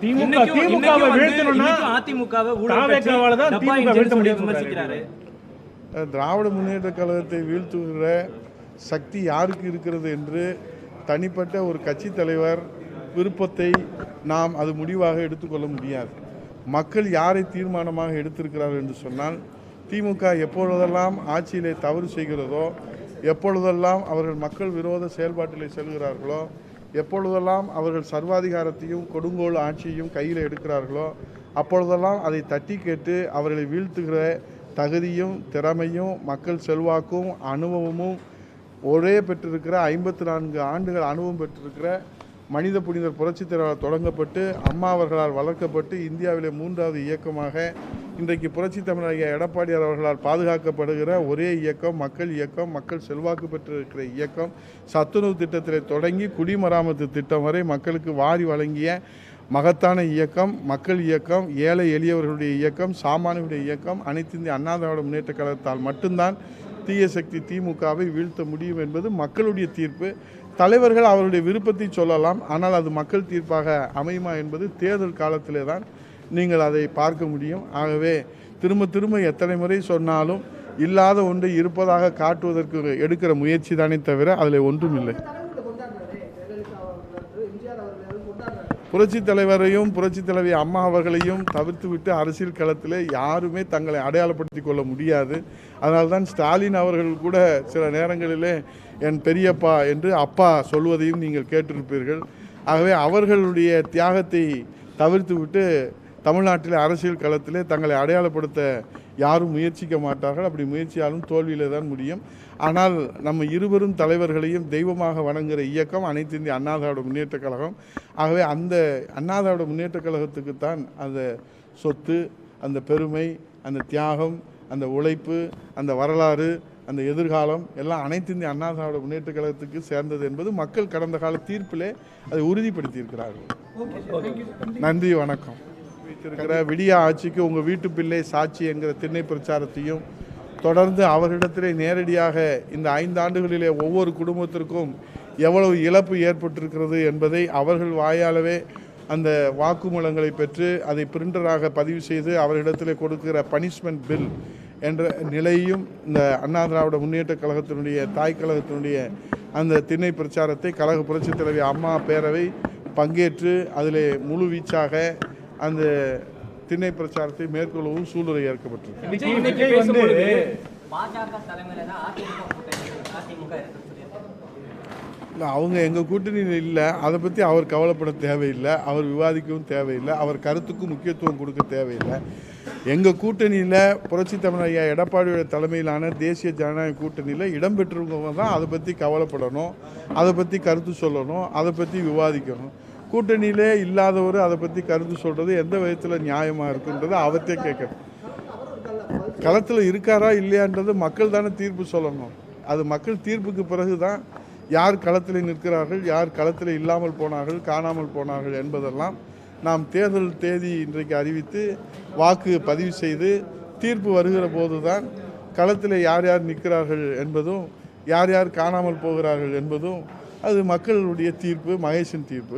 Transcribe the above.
திமுகவை வீழ்த்தணும்னா அதிமுகவை வீழ்த்த முடியாது. திராவிட முன்னேற்ற கழகத்தை வீழ்த்துகிற சக்தி யாருக்கு இருக்கிறது என்று தனிப்பட்ட ஒரு கட்சி தலைவர் விருப்பத்தை நாம் அது முடிவாக எடுத்துக்கொள்ள முடியாது. மக்கள் யாரை தீர்மானமாக எடுத்திருக்கிறார்கள் என்று சொன்னால், திமுக எப்பொழுதெல்லாம் ஆட்சியிலே தவறு செய்கிறதோ, எப்பொழுதெல்லாம் அவர்கள் மக்கள் விரோத செயல்பாட்டிலே செல்கிறார்களோ, எப்பொழுதெல்லாம் அவர்கள் சர்வாதிகாரத்தையும் கொடுங்கோல் ஆட்சியையும் கையில் எடுக்கிறார்களோ, அப்பொழுதெல்லாம் அதை தட்டி கேட்டு அவர்களை வீழ்த்துகிற தகுதியும் திறமையும் மக்கள் செல்வாக்கும் அனுபவமும் ஒரே பெற்றிருக்கிற 54 ஆண்டுகள் அனுபவம் பெற்றிருக்கிற மனித புனிதர் புரட்சித் தலைவரால் தொடங்கப்பட்டு அம்மா அவர்களால் வளர்க்கப்பட்டு இந்தியாவிலே 3வது இயக்கமாக இன்றைக்கு புரட்சித் தமிழர் ஐயா எடப்பாடியார் அவர்களால் பாதுகாக்கப்படுகிற ஒரே இயக்கம் மக்கள் இயக்கம். மக்கள் செல்வாக்கு பெற்றிருக்கிற இயக்கம். சத்துணவு திட்டத்தில் தொடங்கி குடிமராமத்து திட்டம் வரை மக்களுக்கு வாரி வழங்கிய மகத்தான இயக்கம் மக்கள் இயக்கம். ஏழை எளியவர்களுடைய இயக்கம், சாமானியுடைய இயக்கம். அனைத்து இந்திய அண்ணா திராவிட முன்னேற்ற கழகத்தால் மட்டும்தான் தீய சக்தி திமுகவை வீழ்த்த முடியும் என்பது மக்களுடைய தீர்ப்பு. தலைவர்கள் அவருடைய விருப்பத்தை சொல்லலாம், ஆனால் அது மக்கள் தீர்ப்பாக அமையுமா என்பது தேர்தல் காலத்திலே தான் நீங்கள் அதை பார்க்க முடியும். ஆகவே திரும்ப எத்தனை முறை சொன்னாலும் இல்லாத ஒன்று இருப்பதாக காட்டுவதற்கு எடுக்கிற முயற்சி தானே தவிர அதில் ஒன்றும் இல்லை. புரட்சி தலைவரையும் புரட்சி தலைவி அம்மா அவர்களையும் தவிர்த்துவிட்டு அரசியல் களத்தில் யாருமே தங்களை அடையாளப்படுத்தி கொள்ள முடியாது. அதனால்தான் ஸ்டாலின் அவர்கள் கூட சில நேரங்களிலே என் பெரியப்பா என்று அப்பா சொல்வதையும் நீங்கள் கேட்டிருப்பீர்கள். ஆகவே அவர்களுடைய தியாகத்தை தவிர்த்துவிட்டு தமிழ்நாட்டில் அரசியல் களத்திலே தங்களை அடையாளப்படுத்த யாரும் முயற்சிக்க மாட்டார்கள். அப்படி முயற்சியாலும் தோல்வியிலே தான் முடியும். ஆனால் நம்ம இருவரும் தலைவர்களையும் தெய்வமாக வணங்குகிற இயக்கம் அனைத்து இந்திய அண்ணா திராவிட முன்னேற்ற கழகம். ஆகவே அந்த அண்ணா திராவிட முன்னேற்ற கழகத்துக்குத்தான் அந்த சொத்து, அந்த பெருமை, அந்த தியாகம், அந்த உழைப்பு, அந்த வரலாறு, அந்த எதிர்காலம் எல்லாம் அனைத்து இந்திய அண்ணா திராவிட முன்னேற்ற கழகத்துக்கு சேர்ந்தது என்பது மக்கள் கடந்த கால தீர்ப்பிலே அதை உறுதிப்படுத்தியிருக்கிறார்கள். நன்றி, வணக்கம். வைத்திருக்கிற விடிய ஆட்சிக்கு உங்கள் வீட்டு பிள்ளை சாட்சி என்கிற திண்ணை பிரச்சாரத்தையும் தொடர்ந்து அவர்களிடத்திலே நேரடியாக இந்த 5 ஆண்டுகளிலே ஒவ்வொரு குடும்பத்திற்கும் எவ்வளவு இழப்பு ஏற்பட்டிருக்கிறது என்பதை அவர்கள் வாயாலவே அந்த வாக்குமூலங்களை பெற்று அதை பிரிண்டராக பதிவு செய்து அவர்களிடத்திலே கொடுக்கிற பனிஷ்மெண்ட் பில் என்ற நிலையும் இந்த அண்ணா திராவிட முன்னேற்ற கழகத்தினுடைய தாய் கழகத்தினுடைய அந்த திண்ணை பிரச்சாரத்தை கழக புரட்சித் தலைவி அம்மா பேரவை பங்கேற்று அதில் முழு வீச்சாக அந்த திண்ணை பிரச்சாரத்தை மேற்கொள்ளவும் சூழ்நிலை ஏற்கப்பட்டிருக்கு. இல்லை, அவங்க எங்கள் கூட்டணியில் இல்லை, அதை பற்றி அவர் கவலைப்பட தேவையில்லை, அவர் விவாதிக்கவும் தேவையில்லை, அவர் கருத்துக்கும் முக்கியத்துவம் கொடுக்க தேவையில்லை. எங்கள் கூட்டணியில் புரட்சி தமிழர் ஐயா எடப்பாடியோட தலைமையிலான தேசிய ஜனநாயக கூட்டணியில் இடம்பெற்றவங்க தான் அதை பற்றி கவலைப்படணும், அதை பற்றி கருத்து சொல்லணும், அதை பற்றி விவாதிக்கணும். கூட்டணியிலே இல்லாதவர் அதை பற்றி கருத்து சொல்கிறது எந்த விதத்தில் நியாயமாக இருக்குன்றது அவர்த்தே கேட்கணும். களத்தில் இருக்காரா இல்லையான்றது மக்கள் தானே தீர்ப்பு சொல்லணும். அது மக்கள் தீர்ப்புக்கு பிறகு தான் யார் களத்தில் நிற்கிறார்கள், யார் களத்தில் இல்லாமல் போனார்கள், காணாமல் போனார்கள் என்பதெல்லாம் நாம் தேர்தல் தேதி இன்றைக்கு அறிவித்து வாக்கு பதிவு செய்து தீர்ப்பு வருகிற போது தான் களத்தில் யார் யார் நிற்கிறார்கள் என்பதும் யார் யார் காணாமல் போகிறார்கள் என்பதும் அது மக்களுடைய தீர்ப்பு, மகேஷின் தீர்ப்பு.